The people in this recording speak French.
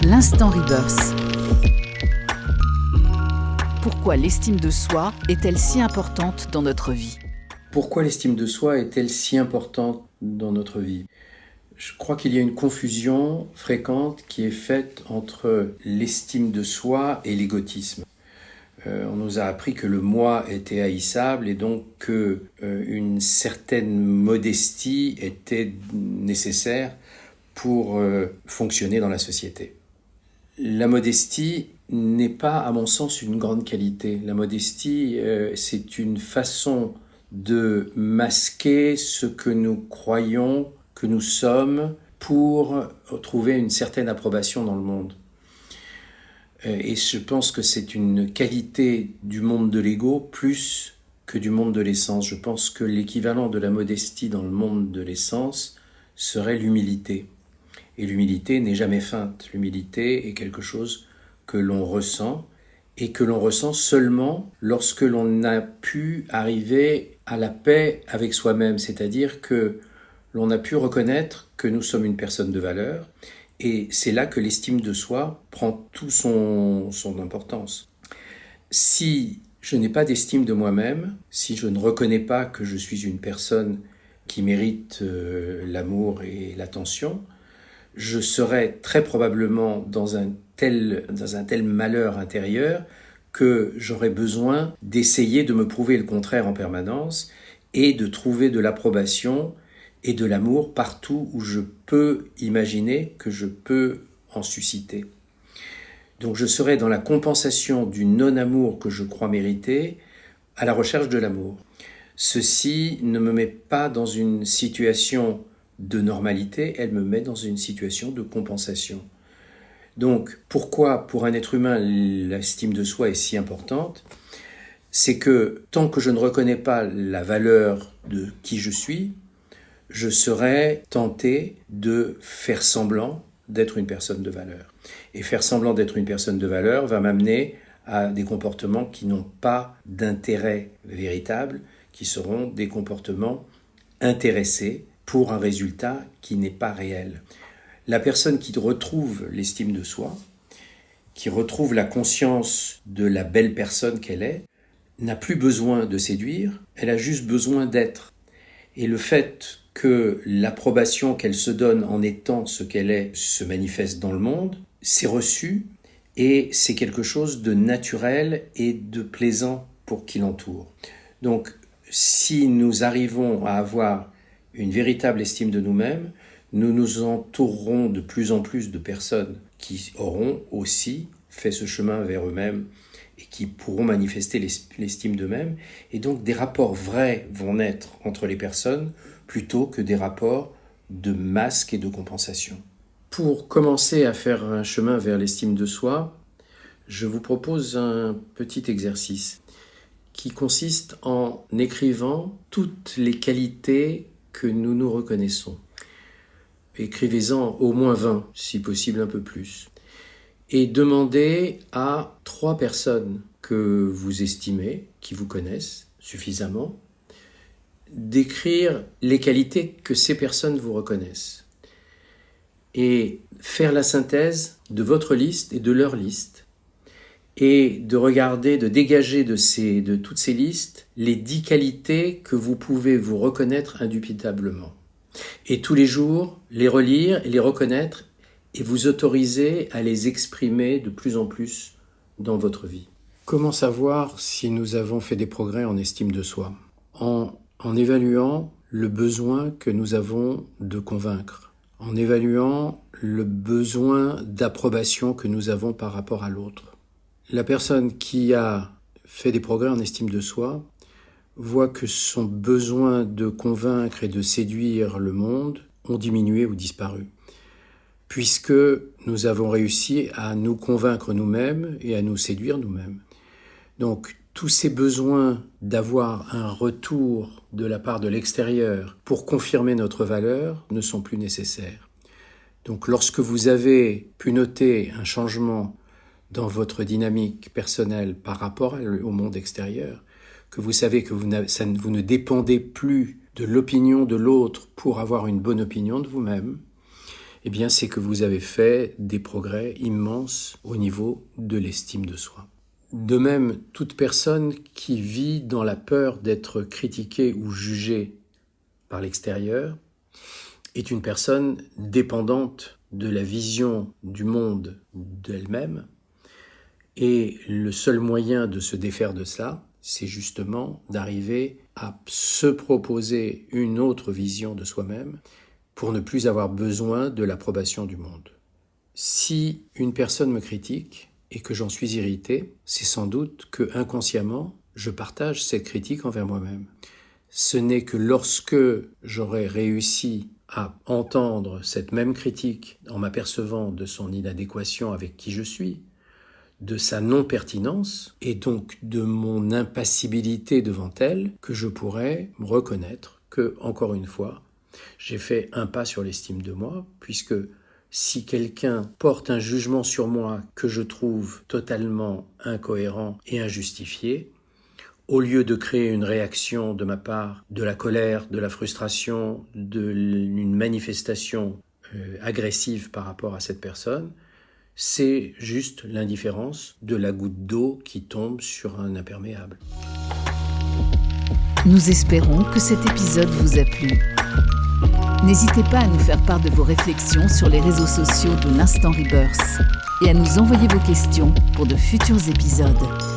L'instant Rebirth. Pourquoi l'estime de soi est-elle si importante dans notre vie ? Pourquoi l'estime de soi est-elle si importante dans notre vie ? Je crois qu'il y a une confusion fréquente qui est faite entre l'estime de soi et l'égotisme. On nous a appris que le moi était haïssable et donc qu'une certaine modestie était nécessaire pour fonctionner dans la société. La modestie n'est pas, à mon sens, une grande qualité. La modestie, c'est une façon de masquer ce que nous croyons que nous sommes pour trouver une certaine approbation dans le monde. Et je pense que c'est une qualité du monde de l'ego plus que du monde de l'essence. Je pense que l'équivalent de la modestie dans le monde de l'essence serait l'humilité. Et l'humilité n'est jamais feinte. L'humilité est quelque chose que l'on ressent et que l'on ressent seulement lorsque l'on a pu arriver à la paix avec soi-même, c'est-à-dire que l'on a pu reconnaître que nous sommes une personne de valeur et c'est là que l'estime de soi prend tout son importance. Si je n'ai pas d'estime de moi-même, si je ne reconnais pas que je suis une personne qui mérite l'amour et l'attention, je serai très probablement dans un tel malheur intérieur que j'aurai besoin d'essayer de me prouver le contraire en permanence et de trouver de l'approbation et de l'amour partout où je peux imaginer que je peux en susciter. Donc je serai dans la compensation du non-amour que je crois mériter à la recherche de l'amour. Ceci ne me met pas dans une situation de normalité, elle me met dans une situation de compensation. Donc, pourquoi pour un être humain l'estime de soi est si importante ? C'est que tant que je ne reconnais pas la valeur de qui je suis, je serai tenté de faire semblant d'être une personne de valeur. Et faire semblant d'être une personne de valeur va m'amener à des comportements qui n'ont pas d'intérêt véritable, qui seront des comportements intéressés pour un résultat qui n'est pas réel. La personne qui retrouve l'estime de soi, qui retrouve la conscience de la belle personne qu'elle est, n'a plus besoin de séduire, elle a juste besoin d'être. Et le fait que l'approbation qu'elle se donne en étant ce qu'elle est se manifeste dans le monde, c'est reçu et c'est quelque chose de naturel et de plaisant pour qui l'entoure. Donc, si nous arrivons à avoir une véritable estime de nous-mêmes, nous nous entourerons de plus en plus de personnes qui auront aussi fait ce chemin vers eux-mêmes et qui pourront manifester l'estime d'eux-mêmes. Et donc des rapports vrais vont naître entre les personnes plutôt que des rapports de masque et de compensation. Pour commencer à faire un chemin vers l'estime de soi, je vous propose un petit exercice qui consiste en écrivant toutes les qualités que nous nous reconnaissons. Écrivez-en au moins 20, si possible un peu plus. Et demandez à 3 personnes que vous estimez, qui vous connaissent suffisamment, d'écrire les qualités que ces personnes vous reconnaissent. Et faire la synthèse de votre liste et de leur liste. Et de regarder, de dégager de toutes ces listes les 10 qualités que vous pouvez vous reconnaître indubitablement. Et tous les jours, les relire et les reconnaître et vous autoriser à les exprimer de plus en plus dans votre vie. Comment savoir si nous avons fait des progrès en estime de soi ? En évaluant le besoin que nous avons de convaincre, en évaluant le besoin d'approbation que nous avons par rapport à l'autre. La personne qui a fait des progrès en estime de soi voit que son besoin de convaincre et de séduire le monde ont diminué ou disparu, puisque nous avons réussi à nous convaincre nous-mêmes et à nous séduire nous-mêmes. Donc, tous ces besoins d'avoir un retour de la part de l'extérieur pour confirmer notre valeur ne sont plus nécessaires. Donc, lorsque vous avez pu noter un changement dans votre dynamique personnelle par rapport au monde extérieur, que vous savez que vous ne dépendez plus de l'opinion de l'autre pour avoir une bonne opinion de vous-même, eh bien c'est que vous avez fait des progrès immenses au niveau de l'estime de soi. De même, toute personne qui vit dans la peur d'être critiquée ou jugée par l'extérieur est une personne dépendante de la vision du monde d'elle-même, et le seul moyen de se défaire de cela, c'est justement d'arriver à se proposer une autre vision de soi-même pour ne plus avoir besoin de l'approbation du monde. Si une personne me critique et que j'en suis irrité, c'est sans doute que inconsciemment, je partage cette critique envers moi-même. Ce n'est que lorsque j'aurai réussi à entendre cette même critique en m'apercevant de son inadéquation avec qui je suis, de sa non-pertinence et donc de mon impassibilité devant elle, que je pourrais me reconnaître que, encore une fois, j'ai fait un pas sur l'estime de moi, puisque si quelqu'un porte un jugement sur moi que je trouve totalement incohérent et injustifié, au lieu de créer une réaction de ma part, de la colère, de la frustration, d'une manifestation agressive par rapport à cette personne, c'est juste l'indifférence de la goutte d'eau qui tombe sur un imperméable. Nous espérons que cet épisode vous a plu. N'hésitez pas à nous faire part de vos réflexions sur les réseaux sociaux de l'Instant Rebirth et à nous envoyer vos questions pour de futurs épisodes.